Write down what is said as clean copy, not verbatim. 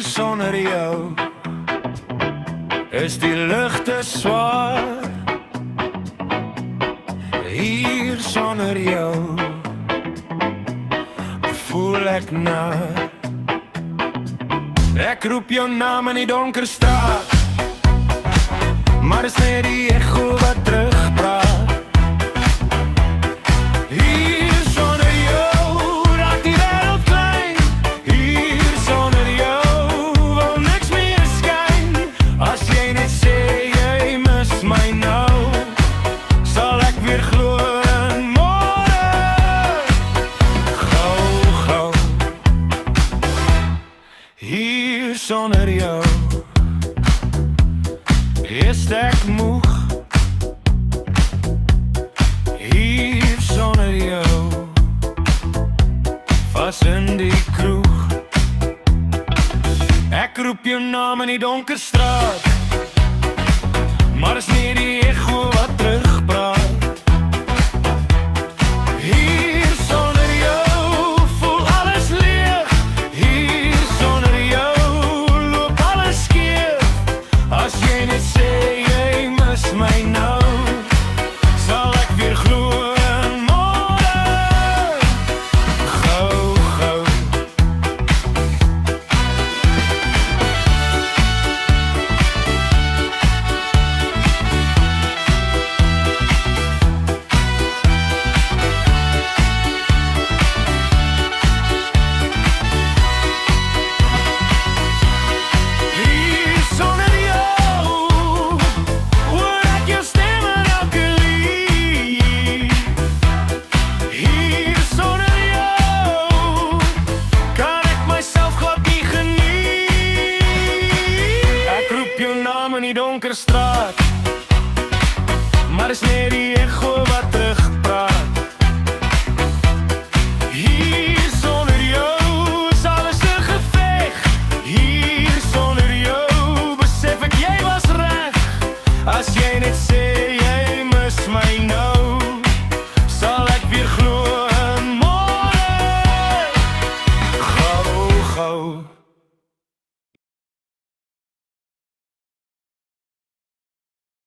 sonder jou is die lug te swaar. Hier sonder jou voel ek naar. Ek roep jou naam in die donker straat, maar is net die echo wat terugpraat. Hier sonder jou raak die wêreld klein. Hier sonder jou wil niks meer skyn. As jy net sê jy mis my nou, sal ek weer glo in môre. Gou, gou. Hier sonder jou is ek moeg. Hier sonder jou vas in die kroeg. Ek roep jou naam in die donker straat, maar is nie die echo wat terugpraat. Hier sonder jou voel alles leeg. Hier sonder jou loop alles skeef. As jy net sê jy mis my nou, sal ek weer glo in môre. Gou, gou. Hier sonder jou hoor ek jou stem in elke lied. Hier sonder jou kan ek myself glad nie geniet. Ek roep jou naam in die donker straat, maar is net die echo wat terug